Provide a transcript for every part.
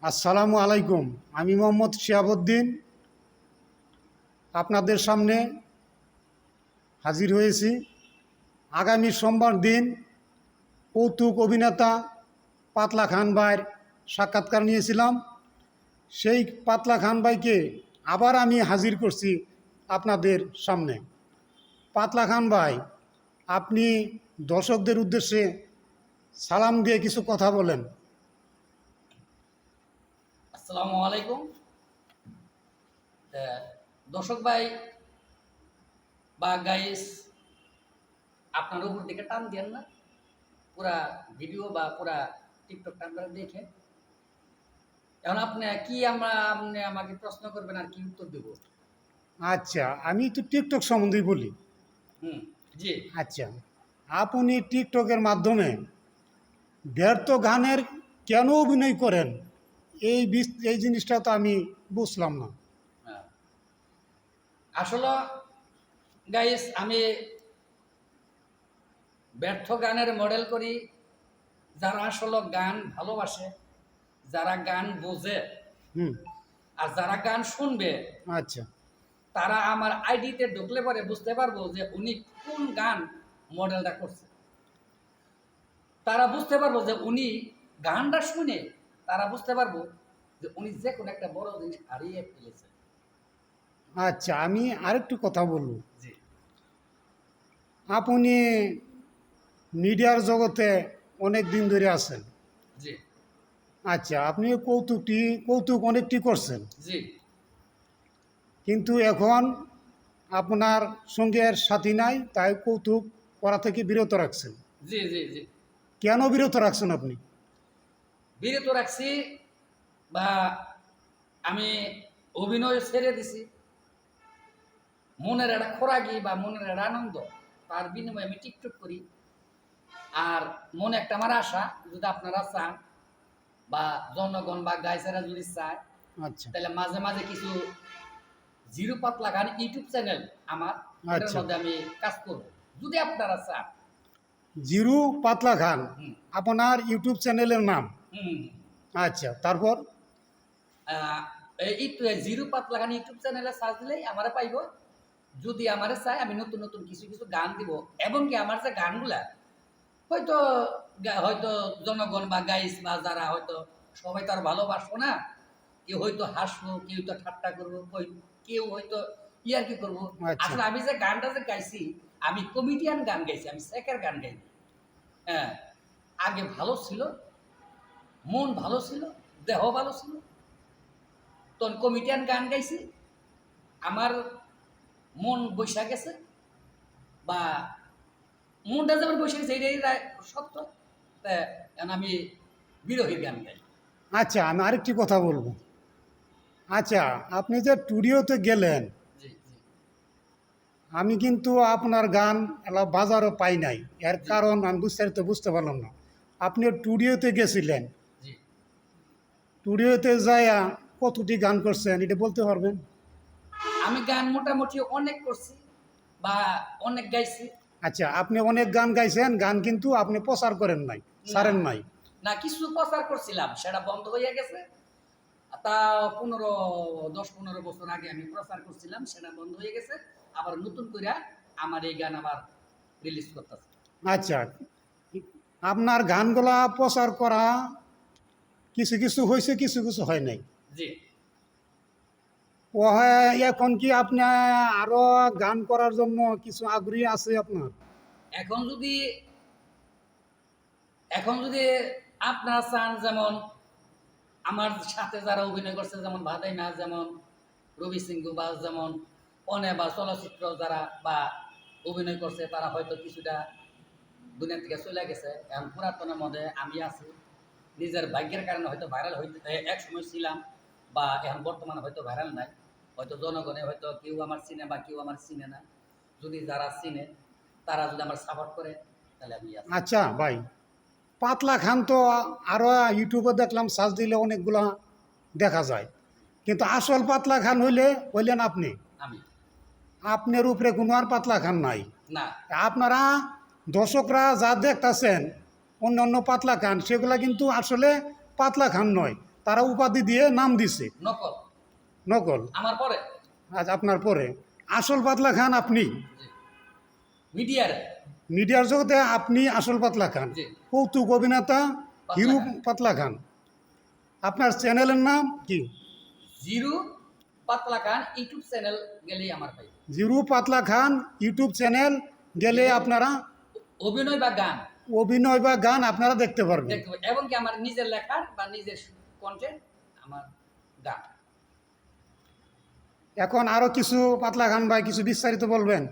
আসসালামু আলাইকুম। আমি মোহাম্মদ শিহাবুদ্দিন আপনাদের সামনে হাজির হয়েছি। আগামী সোমবার দিন কৌতুক অভিনেতা পাতলা খান ভাইয়ের সাক্ষাৎকার নিয়েছিলাম। সেই পাতলা খান ভাইকে আবার আমি হাজির করছি আপনাদের সামনে। পাতলা খান ভাই, আপনি দর্শকদের উদ্দেশ্যে সালাম দিয়ে কিছু কথা বলেন। আসসালামু আলাইকুম। দর্শক ভাই বা গাইস, আপনার উপর দিকে টান দেন না, পুরা ভিডিও বা পুরা টিকটক টান দেখে। এখন আপনি আমাকে প্রশ্ন করবেন আর কি উত্তর দেব? আচ্ছা, আমি তো টিকটক সম্বন্ধেই বলি। হুম, জি। আচ্ছা, আপনি টিকটকের মাধ্যমে ব্যর্থ গানের কেন অভিনয় করেন, এই জিনিসটা তো আমি বুঝলাম না। হ্যাঁ। আসলে গাইস, আমি ব্যর্থ গানের মডেল করি যারা আসলে গান ভালোবাসে, যারা গান বোঝে, হুম। আর যারা গান শুনবে আচ্ছা। তারা আমার আইডিতে ঢুকলে পরে বুঝতে পারবো যে উনি কোন গান মডেলটা করছে। তারা বুঝতে পারবো যে উনি গানটা শুনে তারা বুঝতে পারবো যে উনি যে কোনো একটা বড় জিনিস হারিয়ে ফেলেছে। আচ্ছা, আমি আরেকটু কথা বলবো। জি, আপনি মিডিয়ার জগতে অনেক দিন ধরে আছেন। জি, আচ্ছা, আপনি কৌতুক অনেকটি করছেন, জি। কিন্তু এখন আপনার সঙ্গের সাথী নাই, তাই কৌতুক করা থেকে বিরত রাখছেন। জি, জি, জি। কেন বিরত রাখছেন আপনি? বিরত রাখছি বা আমি অভিনয় ছেড়ে দিছি। মনের একটা খোরাকি বা মনের একটা আনন্দ, তার বিনিময়ে আমি টিকটক করি। আর মনে একটা আমার আশা, যদি আপনারা চান বা জনগণ বা গাইছেরা যদি চায়, আচ্ছা, তাহলে মাঝে মাঝে কিছু জিরো পাতলা গান ইউটিউব চ্যানেল আমার, ওটার আচ্ছা। মধ্যে আমি কাজ করব যদি আপনারা চান। জিরু পাতলা খান হুম, আপনার ইউটিউব চ্যানেলের নাম? হুম। আচ্ছা, তারপর? এই জিরো পাতলা গান ইউটিউব চ্যানেলে সার্চ দিলেই আমারে পাইব। যদি আমারে চায় আমি নতুন নতুন কিছু কিছু গান দিব, এবং কি আমার যে গানগুলা হয়তো হয়তো জনগণ বা গাইস বা যারা হয়তো সবাই তো আর ভালোবাসবো না, কেউ হয়তো হাসবো, কেউ তো ঠাট্টা করবো, কেউ হয়তো ইয়ার কি করবো। আচ্ছা, আসলে আমি যে গানটা যে গাইছি, আমি কমেডিয়ান গান গাইছি, আমি সেকের গান গাইনি। হ্যাঁ, আগে ভালো ছিল, মন ভালো ছিল, দেহ ভালো ছিল, তখন কমেডিয়ান গান গাইছি। আমার মন বৈশা গেছে, বা মনটা যেমন বসে গেছে এটাই সত্য। তা এখন আমি বিরহী গান গাই। আচ্ছা, আমি আরেকটি কথা বলবো। আচ্ছা, আপনি যে স্টুডিওতে গেলেন, জি, জি, আমি কিন্তু আপনার গান এলা বাজারও পাই নাই। এর জি, কারণ আমি বুঝতে পারলাম না। আপনি স্টুডিওতে গেছিলেন, জি। স্টুডিওতে যাইয়া কতটি গান করছেন এটা বলতে পারবেন? আমি গান মোটামুটি অনেক করছি বা অনেক গাইছি। আচ্ছা, আপনি অনেক গান গাইছেন, গান কিন্তু আপনি প্রচার করেন নাই, না, ছাড়েন নাই। না, কিছু প্রচার করছিলাম, সেটা বন্ধ হয়ে গেছে। তা 10-15 বছর আগে আমি প্রচার করছিলাম, সেটা বন্ধ হয়ে গেছে। আবার নতুন করে আমার এই গান আবার রিলিজ করতেছে। আচ্ছা, আপনার গানগুলা প্রচার করা কিছু কিছু হয়েছে, কিছু কিছু হয় নাই। জি। ও হয়, এখন কি আপনি আরো গান করার জন্য কিছু আগ্রহী আছে আপনার? এখন যদি এখন যদি আপনারা চান, যেমন আমার সাথে যারা অভিনয় করছে, যেমন ভাদাই মাছ, যেমন রবি সিংহ বাস, যেমন অনে বা চলচ্চিত্র যারা বা অভিনয় করছে, তারা হয়তো কিছুটা দুনিয়া থেকে চলে গেছে। এখন পুরাতনের মধ্যে আমি আছি, নিজের ভাগ্যের কারণে হয়তো ভাইরাল হইতে এক সময় ছিলাম, বা এখন বর্তমানে হয়তো ভাইরাল নাই। হয়তো জনগণে হয়তো কেউ আমার চিনে বা কেউ আমার চিনে না। যদি যারা চিনে তারা যদি আমার সাপোর্ট করে, তাহলে আমি আছি। আচ্ছা ভাই, পাতলা খান তো আরো ইউটিউবে দেখলাম, সার্চ দিলে অনেকগুলা দেখা যায়, কিন্তু আসল পাতলা খান হইলেন আপনি। আমি আপনার উপরে কোনো আর পাতলা খান নাই। না। আপনারা দর্শকরা যা দেখতেছেন অন্য অন্য পাতলা খান, সেগুলা কিন্তু আসলে পাতলা খান নয়। তারা উপাধি দিয়ে নাম দিছে নকল নকল। আমার পরে আজ আপনার পরে আসল পাতলা খান আপনি, জি মিডিয়ার মিডিয়ার জগতে আপনি আসল পাতলা খান, জি কৌতুক অভিনেতা পাতলা হিরু খান। পাতলা খান। আপনার চ্যানেলের নাম কি? জিরু পাতলা খান ইউটিউব চ্যানেল গেলেই আমার ভাই। জিরু পাতলা খান ইউটিউব চ্যানেল গেলে আপনারা অভিনয় বা গান অভিনয় বা গান আপনারা দেখতে পারবেন। দেখতে পাই এবং কি আমার নিজের লেখার বা নিজের কন্টেন্ট আমার গান। এখন আরো কিছু পাতলা খান ভাই কিছু বিস্তারিত বলবেন।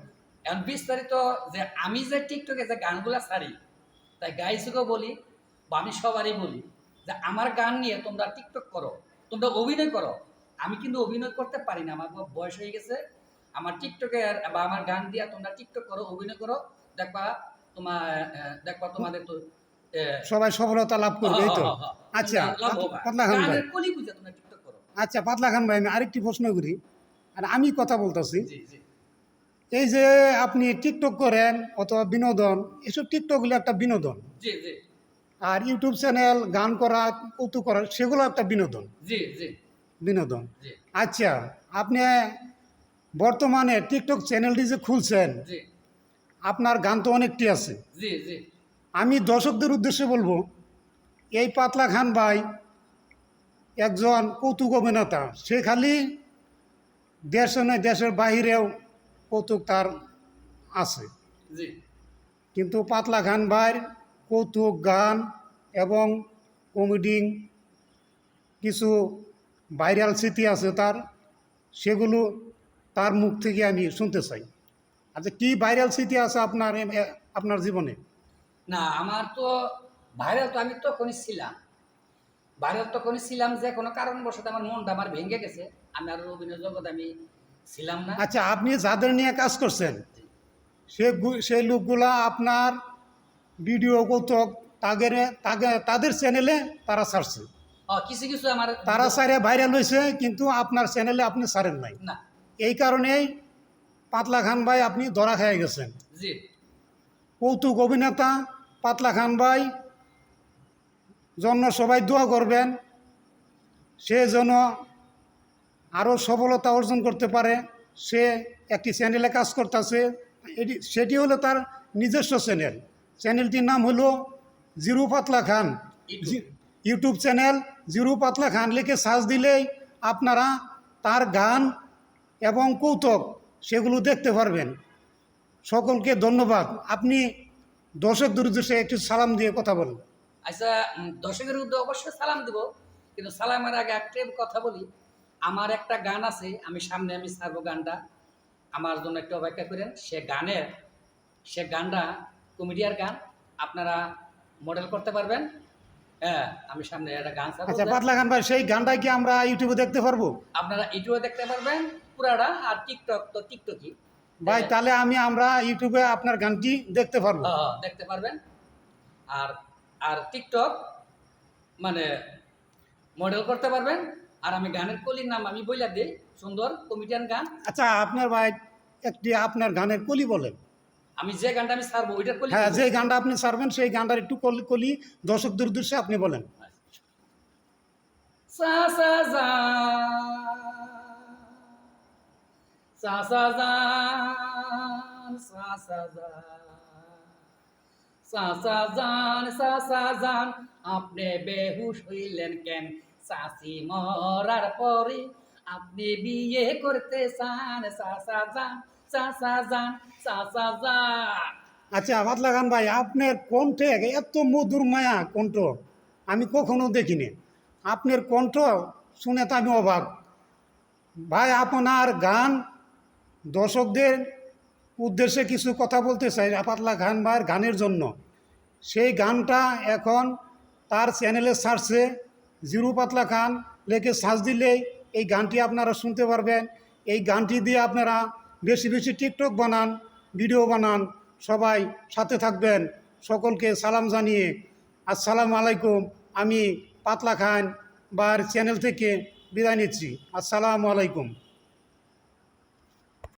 এখন বিস্তারিত যে আমি যে টিকটকে যে গানগুলো ছাড়ি তাই গাইসকেও বলি বা আমি সবারই বলি যে আমার গান নিয়ে তোমরা টিকটক করো, তোমরা অভিনয় করো। আমি কিন্তু অভিনয় করতে পারি না, আমার বয়স হয়ে গেছে। আমার টিকটকে বা আমার গান দিয়ে তোমরা টিকটক করো, অভিনয় করো, দেখবা দেখবা তোমাদের তো সবাই সফলতা লাভ করবে, এই তো। আচ্ছা লাভ হবে। পাতলা খান ভাই, গানের কলি বুঝে তোমরা টিকটক করো। আচ্ছা পাতলা খান ভাই আমি আরেকটি প্রশ্ন করি, আর আমি কথা বলতেছি। জি জি এই যে আপনি টিকটক করেন অথবা বিনোদন, এসব টিকটক হলো একটা বিনোদন, জি জি আর ইউটিউব চ্যানেল গান করা কৌতুক করা সেগুলো একটা বিনোদন জি জি বিনোদন। জি আচ্ছা আপনি বর্তমানে টিকটক চ্যানেলটি যে খুলছেন, জি আপনার গান তো অনেকটি আছে। জি জি আমি দর্শকদের উদ্দেশ্যে বলবো, এই পাতলা খান ভাই একজন কৌতুক অভিনেতা, সে খালি দেশে নয় দেশের বাহিরেও কৌতুক তার আছে। জি কিন্তু পাতলা খান ভাইয়ের কৌতুক গান এবং কমেডি কিছু ভাইরাল স্মৃতি আছে তার, সেগুলো তার মুখ থেকে আমি শুনতে চাই। আচ্ছা কি ভাইরাল স্মৃতি আছে আপনার আপনার জীবনে? না আমার তো ভাইরাল তো আমি তখনই ছিলাম, ভাইরাল তখনই ছিলাম যে কোনো কারণবশত আমার মনটা আমার ভেঙে গেছে, আমি আর অভিনয় জগৎ আমি ছিলাম না। আচ্ছা আপনি যাদের নিয়ে কাজ করছেন সেই লোকগুলা আপনার ভিডিও কৌতুক তাদের তাদের চ্যানেলে তারা ছাড়ছে, কিছু কিছু আমার তারা ছাড়ে ভাইরাল হয়েছে, কিন্তু আপনার চ্যানেলে আপনি ছাড়েন নাই। না এই কারণেই পাতলা খান ভাই আপনি ধরা খেয়ে গেছেন। জি কৌতুক অভিনেতা পাতলা খান ভাই জন্য সবাই দোয়া করবেন, সে যেন আরও সফলতা অর্জন করতে পারে। সে একটি চ্যানেলে কাজ করতেছে, সেটি হলো তার নিজস্ব চ্যানেল। চ্যানেলটির নাম হলো জিরু পাতলা খান ইউটিউব। YouTube channel. জিরু পাতলা খান লিখে সার্চ দিলেই আপনারা তার গান এবং কৌতুক সেগুলো দেখতে পারবেন। সকলকে ধন্যবাদ। আপনি দর্শকদের উদ্দেশ্যে একটু সালাম দিয়ে কথা বলুন। আচ্ছা দর্শকের উদ্যোগে অবশ্যই সালাম দিব, কিন্তু সালামের আগে একটা কথা বলি। আমার একটা গান আছে, আমি সামনে আমি ছাড়বো গানটা, আমার জন্য একটু অপেক্ষা করেন। সে গানটা কমেডিয়ার গান, আপনারা মডেল করতে পারবেন। হ্যাঁ আমি সামনে একটা গান ছাড়বো, আচ্ছা পাতলা খান ভাই, সেই গানটা কি আমরা ইউটিউবে দেখতে পারবো? আপনারা ইউটিউবে দেখতে পারবেন পুরাটা, আর টিকটক তো টিকটকই ভাই তাহলে আমরা ইউটিউবে আপনার গানটি দেখতে পারবো। দেখতে পারবেন। আর আর টিকটক মানে মডেল করতে পারবেন। আর আমি গানের কলির নাম আমি বইলা দিই, সুন্দর কমেডিয়ান গান। আচ্ছা আপনার ভাই একটি আপনার গানের কলি বলেন। আমি যে গানটা আমি ছাড়বো ওইটার কলি হ্যাঁ, বলবো। যে গানটা আপনি ছাড়বেন সেই গানটার একটু কলি দর্শকদের উদ্দেশ্যে আপনি বলেন। সা সা জা সা সা জান সা সা জান সা সা জান সা সা জান, আপনি বেহুশ হইলেন কেন? চাচি মরার পরে আপনি বিয়ে করতে চান? সা সা জান সা সা জান সা সা জান। আচ্ছা পাতলা খান ভাই, আপনার কণ্ঠে এত মধুর মায়া কণ্ঠ আমি কখনো দেখিনি। আপনার কণ্ঠ শুনে তো আমি অবাক। ভাই আপনার গান দর্শকদের উদ্দেশ্যে কিছু কথা বলতে চাই পাতলা খান ভাইয়ের গানের জন্য। সেই গানটা এখন তার চ্যানেলে সার্চে জিরু পাতলা খান লেখে সার্চ দিলেই এই গানটি আপনারা শুনতে পারবেন। এই গানটি দিয়ে আপনারা বেশি বেশি টিকটক বানান, ভিডিও বানান, সবাই সাথে থাকবেন। সকলকে সালাম জানিয়ে আসসালামু আলাইকুম, আমি পাতলা খান ভাইয়ের চ্যানেল থেকে বিদায় নিচ্ছি। আসসালামু আলাইকুম।